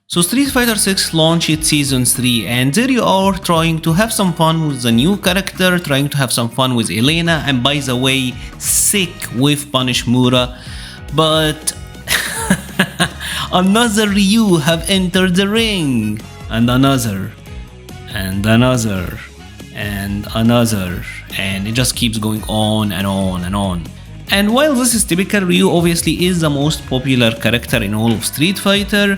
So Street Fighter 6 launched Season 3 and there you are trying to have some fun with the new character, trying to have some fun with Elena, and by the way, sick with Punish Mura. But another Ryu have entered the ring, and another, and another, and another, and it just keeps going on and on and on. And while this is typical, Ryu obviously is the most popular character in all of Street Fighter.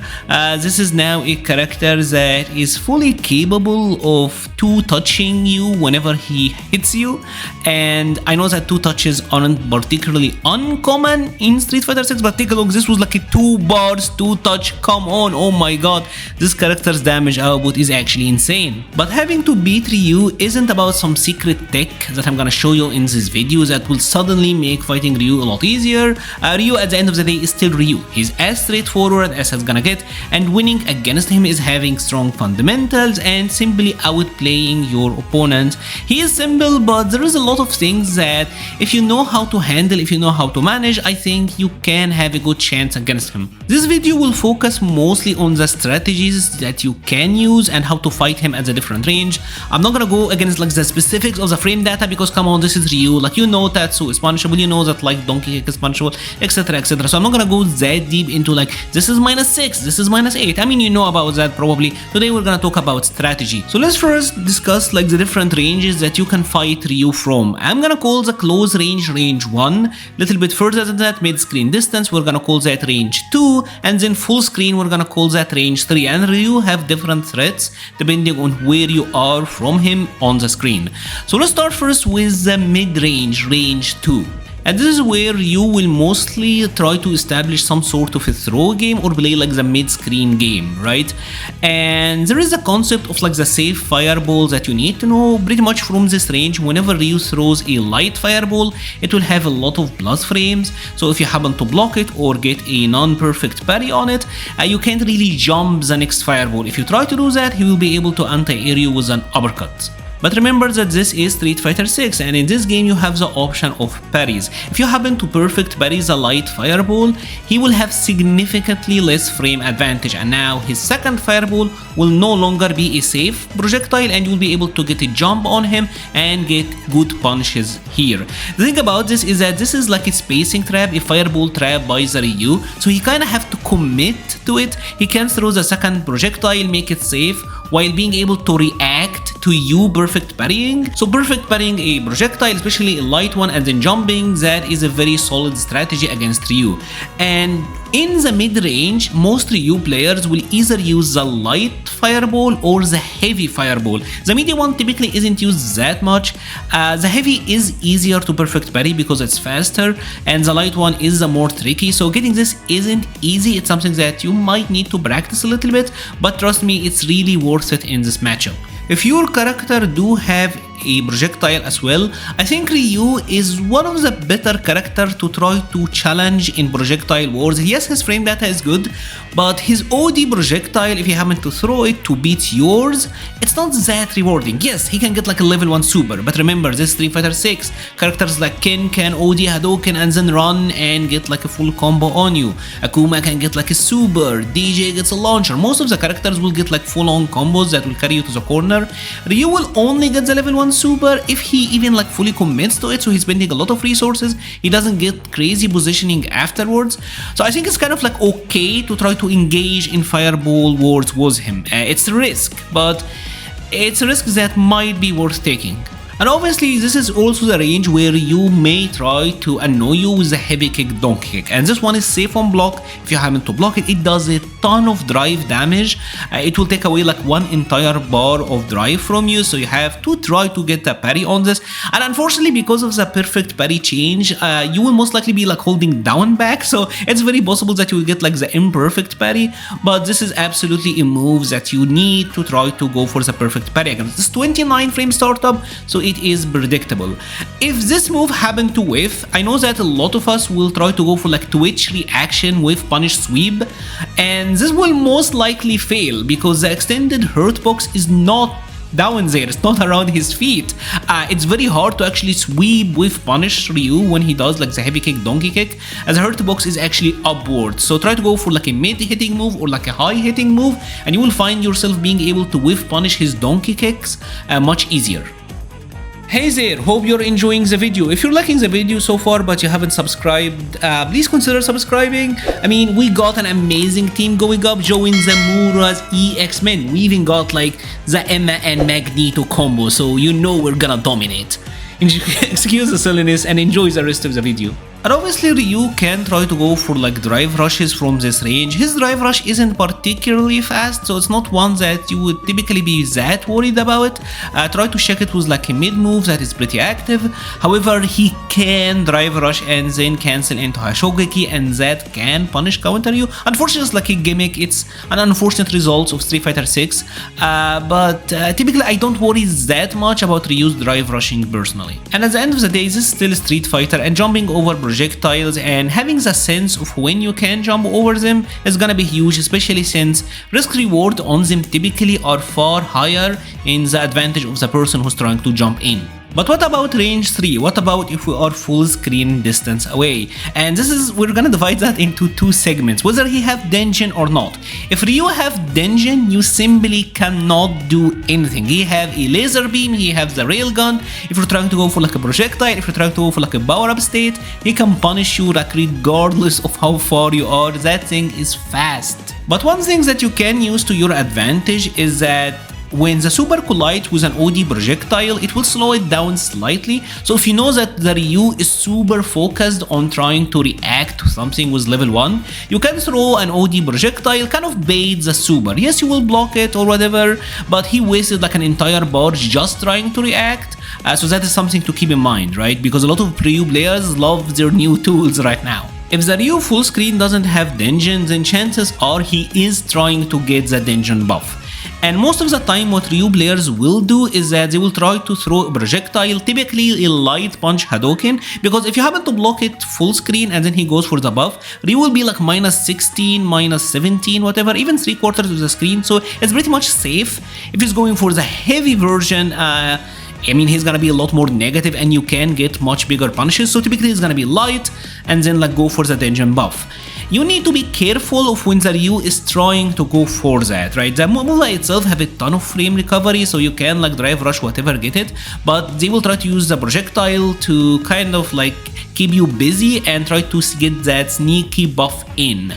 This is now a character that is fully capable of two-touching you whenever he hits you. And I know that two touches aren't particularly uncommon in Street Fighter 6, but take a look, this was like a 2 bars, 2 touch, come on, oh my god. This character's damage output is actually insane. But having to beat Ryu isn't about some secret tech that I'm gonna show you in this video that will suddenly make fighting Ryu a lot easier. Ryu at the end of the day is still Ryu. He's as straightforward as it's gonna get, and winning against him is having strong fundamentals and simply outplaying your opponent. He is simple, but there is a lot of things that if you know how to handle, if you know how to manage, I think you can have a good chance against him. This video will focus mostly on the strategies that you can use and how to fight him at the different range. I'm not gonna go against like the specifics of the frame data because come on, this is Ryu, like you know Tatsu is punishable, you know that like Donkey Kick is punishable, etc, etc. So I'm not gonna go that deep into like this is -6, this is -8. I mean, you know about that probably. Today we're gonna talk about strategy. So let's first discuss like the different ranges that you can fight Ryu from. I'm gonna call the close range range 1, little bit further than that mid-screen distance we're gonna call that range 2, and then full screen we're gonna call that range 3. And Ryu have different threats depending on where you are from him on the screen. So let's start first with the mid-range range 2. And this is where you will mostly try to establish some sort of a throw game or play like the mid-screen game, right? And there is a concept of like the safe fireball that you need to know. Pretty much from this range, whenever Ryu throws a light fireball, it will have a lot of blood frames. So if you happen to block it or get a non-perfect parry on it, you can't really jump the next fireball. If you try to do that, he will be able to anti-air you with an uppercut. But remember that this is Street Fighter 6 and in this game you have the option of parries. If you happen to perfect parry the light fireball, he will have significantly less frame advantage, and now his second fireball will no longer be a safe projectile and you'll be able to get a jump on him and get good punches here. The thing about this is that this is like a spacing trap, a fireball trap by the Ryu, so he kinda have to commit to it. He can throw the second projectile, make it safe, while being able to react to you perfect parrying. So perfect parrying a projectile, especially a light one, and then jumping, that is a very solid strategy against Ryu. And in the mid-range, most Ryu players will either use the light fireball or the heavy fireball. The medium one typically isn't used that much. The heavy is easier to perfect parry because it's faster, and the light one is the more tricky. So getting this isn't easy. It's something that you might need to practice a little bit, but trust me, it's really worth it in this matchup. If your character do have a projectile as well, I think Ryu is one of the better characters to try to challenge in projectile wars. Yes, his frame data is good, but his OD projectile, if you happen to throw it to beat yours, it's not that rewarding. Yes, he can get like a level 1 super, but remember, this Street Fighter 6, characters like Ken can OD Hadouken and then run and get like a full combo on you. Akuma can get like a super, DJ gets a launcher. Most of the characters will get like full-on combos that will carry you to the corner. Ryu will only get the level 1 super if he even like fully commits to it, so he's spending a lot of resources. He doesn't get crazy positioning afterwards, so I think it's kind of like okay to try to engage in fireball wars with him. It's a risk, but it's a risk that might be worth taking. And obviously this is also the range where you may try to annoy you with the heavy kick Donkey Kick, and this one is safe on block. If you happen to block it, it does a ton of drive damage. It will take away like one entire bar of drive from you, so you have to try to get a parry on this. And unfortunately, because of the perfect parry change, you will most likely be like holding down back, so it's very possible that you will get like the imperfect parry, but this is absolutely a move that you need to try to go for the perfect parry against. This 29 frame startup, so it is predictable. If this move happened to whiff, I know that a lot of us will try to go for like Twitch reaction with punish sweep, and this will most likely fail because the extended hurt box is not down there, it's not around his feet. It's very hard to actually sweep with punish Ryu when he does like the heavy kick, donkey kick, as the hurtbox is actually upward. So try to go for like a mid hitting move or like a high hitting move, and you will find yourself being able to whiff punish his donkey kicks much easier. Hey there, hope you're enjoying the video. If you're liking the video so far but you haven't subscribed, please consider subscribing. I mean, we got an amazing team going up, join the Mura's EX-Men. We even got like the Emma and Magneto combo, so you know we're gonna dominate. Excuse the silliness and enjoy the rest of the video. And obviously Ryu can try to go for like drive rushes from this range. His drive rush isn't particularly fast, so it's not one that you would typically be that worried about. Try to check it with like a mid move that is pretty active. However, he can drive rush and then cancel into Hashogeki, and that can punish counter you. Unfortunately, it's like a gimmick. It's an unfortunate result of Street Fighter 6. But typically I don't worry that much about Ryu's drive rushing personally. And at the end of the day, this is still Street Fighter, and jumping over projectiles and having the sense of when you can jump over them is gonna be huge, especially since risk reward on them typically are far higher in the advantage of the person who's trying to jump in. But what about range 3? What about if we are full screen distance away? And we're gonna divide that into two segments, whether he have Denjin or not. If Ryu have Denjin, you simply cannot do anything. He have a laser beam, he have the railgun. If you're trying to go for like a projectile, if you're trying to go for like a power-up state, he can punish you like regardless of how far you are. That thing is fast. But one thing that you can use to your advantage is that when the super collides with an OD projectile, it will slow it down slightly. So if you know that the Ryu is super focused on trying to react to something with level 1, you can throw an OD projectile, kind of bait the super. Yes, you will block it or whatever, but he wasted like an entire barge just trying to react. So that is something to keep in mind, right? Because a lot of Ryu players love their new tools right now. If the Ryu full screen doesn't have Denjin, then chances are he is trying to get the Denjin buff. And most of the time what Ryu players will do is that they will try to throw a projectile, typically a light punch Hadouken, because if you happen to block it full screen and then he goes for the buff, Ryu will be like minus 16, minus 17, whatever, even 3/4 of the screen, so it's pretty much safe. If he's going for the heavy version, I mean, he's gonna be a lot more negative and you can get much bigger punishes, so typically it's gonna be light and then like go for the Denjin buff. You need to be careful of when the Ryu is trying to go for that, right? The move itself have a ton of frame recovery, so you can like drive rush whatever, get it, but they will try to use the projectile to kind of like keep you busy and try to get that sneaky buff in.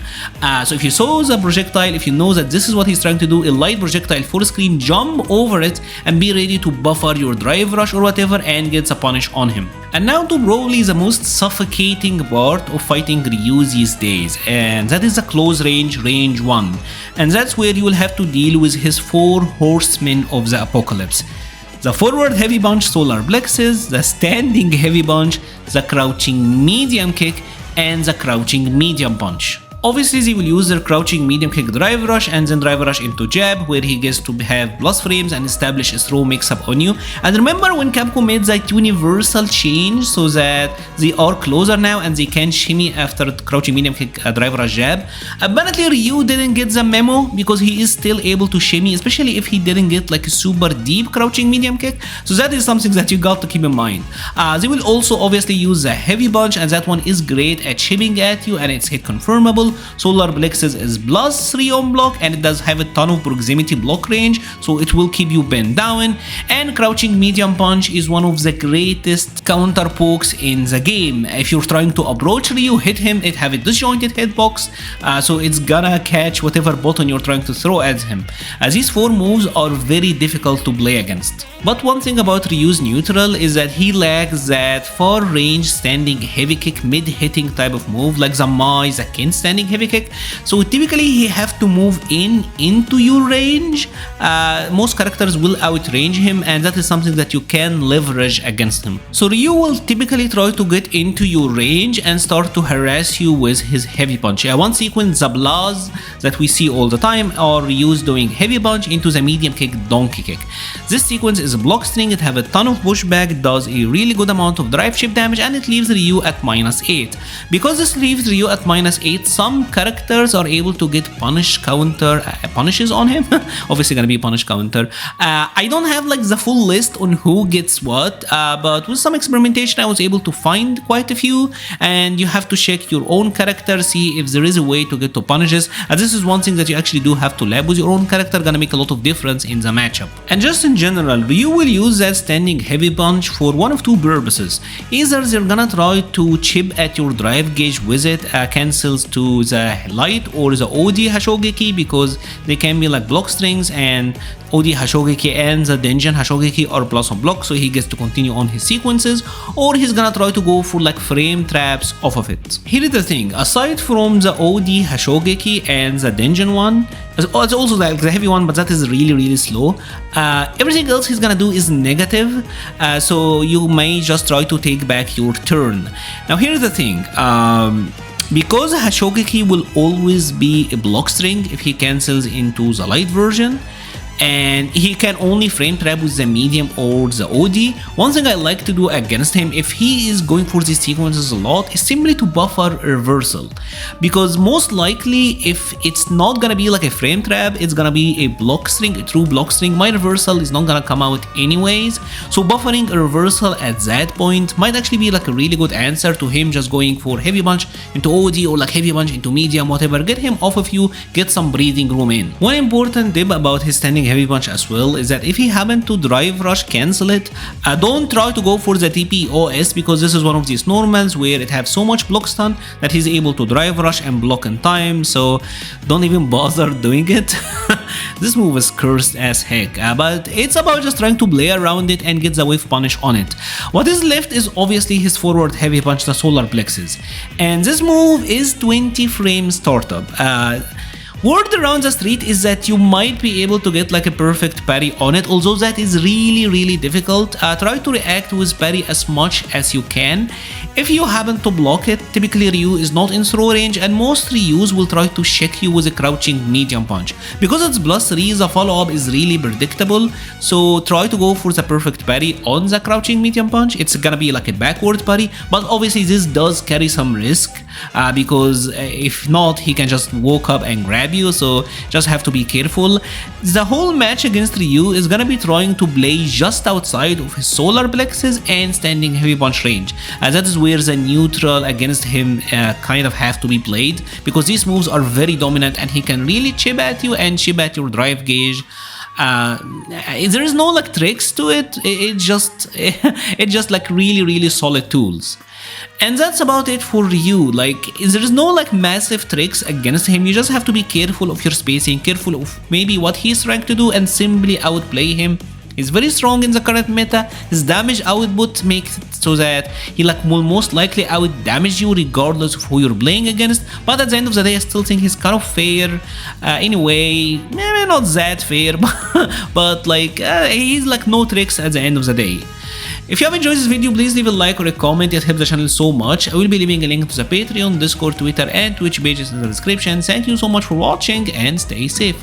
So if you saw the projectile, if you know that this is what he's trying to do, a light projectile full screen, jump over it and be ready to buffer your drive rush or whatever and get a punish on him. And now to probably the most suffocating part of fighting Ryu these days, and that is the close range, range 1. And that's where you will have to deal with his 4 horsemen of the apocalypse. The forward heavy punch solar plexus, the standing heavy punch, the crouching medium kick, and the crouching medium punch. Obviously they will use their crouching medium kick drive rush and then drive rush into jab, where he gets to have plus frames and establish a throw mix up on you. And remember when Capcom made that universal change so that they are closer now and they can shimmy after crouching medium kick drive rush jab? Apparently Ryu didn't get the memo because he is still able to shimmy, especially if he didn't get like a super deep crouching medium kick. So that is something that you got to keep in mind. They will also obviously use the heavy punch, and that one is great at shimming at you and it's hit confirmable. Solar plexus is +3 on block and it does have a ton of proximity block range, so it will keep you pinned down. And crouching medium punch is one of the greatest counter pokes in the game. If you're trying to approach Ryu, hit him, it have a disjointed hitbox, so it's gonna catch whatever button you're trying to throw at him. These 4 moves are very difficult to play against. But one thing about Ryu's neutral is that he lacks that far range standing heavy kick mid hitting type of move like the Mai, the Ken standing heavy kick. So typically he have to move into your range. Most characters will outrange him, and that is something that you can leverage against him. So Ryu will typically try to get into your range and start to harass you with his heavy punch. One sequence, the blast that we see all the time, are Ryu's doing heavy punch into the medium kick donkey kick. This sequence is a block string, it have a ton of pushback, does a really good amount of drive chip damage, and it leaves Ryu at -8. Because this leaves Ryu at -8, some some characters are able to get punishes on him. Obviously gonna be punish counter. I don't have like the full list on who gets what, but with some experimentation I was able to find quite a few, and you have to check your own character, see if there is a way to get to punishes. This is one thing that you actually do have to lab with your own character, gonna make a lot of difference in the matchup. And just in general, you will use that standing heavy punch for one of two purposes. Either they're gonna try to chip at your drive gauge with it, cancels to the light or the OD Hashogeki, because they can be like block strings, and OD Hashogeki and the Denjin Hashogeki are plus on block, so he gets to continue on his sequences, or he's gonna try to go for like frame traps off of it. Here is the thing, aside from the OD Hashogeki and the Denjin one, it's also like the heavy one, but that is really slow. Everything else he's gonna do is negative, so you may just try to take back your turn. Now here's the thing, because Hashogeki will always be a block string if he cancels into the light version, and he can only frame trap with the medium or the OD. One thing I like to do against him if he is going for these sequences a lot is simply to buffer reversal, because most likely if it's not gonna be like a frame trap, it's gonna be a block string, a true block string, my reversal is not gonna come out anyways, so buffering a reversal at that point might actually be like a really good answer to him just going for heavy punch into OD or like heavy punch into medium, whatever. Get him off of you, get some breathing room in. One important tip about his standing heavy punch as well is that if he happen to drive rush cancel it, don't try to go for the TPOS, because this is one of these normals where it have so much block stun that he's able to drive rush and block in time, so don't even bother doing it. This move is cursed as heck, but it's about just trying to play around it and get the wave punish on it. What is left is obviously his forward heavy punch, the solar plexus, and this move is 20 frame startup. Word around the street is that you might be able to get like a perfect parry on it, although that is really difficult. Try to react with parry as much as you can. If you happen to block it, typically Ryu is not in throw range, and most Ryus will try to check you with a crouching medium punch. Because it's +3, the follow-up is really predictable, so try to go for the perfect parry on the crouching medium punch. It's gonna be like a backward parry, but obviously this does carry some risk, because if not, he can just walk up and grab you, so just have to be careful. The whole match against Ryu is gonna be trying to play just outside of his solar plexus and standing heavy punch range. That is where the neutral against him kind of have to be played, because these moves are very dominant and he can really chip at you and chip at your drive gauge. There is no like tricks to it, it's just like really solid tools. And that's about it for Ryu. Like, there is no like massive tricks against him, you just have to be careful of your spacing, careful of maybe what he's trying to do, and simply outplay him. He's very strong in the current meta, his damage output makes it so that he like will most likely out damage you regardless of who you're playing against, but at the end of the day I still think he's kind of fair. Anyway, maybe not that fair, but like he's like no tricks at the end of the day. If you have enjoyed this video, please leave a like or a comment, it helps the channel so much. I will be leaving a link to the Patreon, Discord, Twitter and Twitch pages in the description. Thank you so much for watching and stay safe.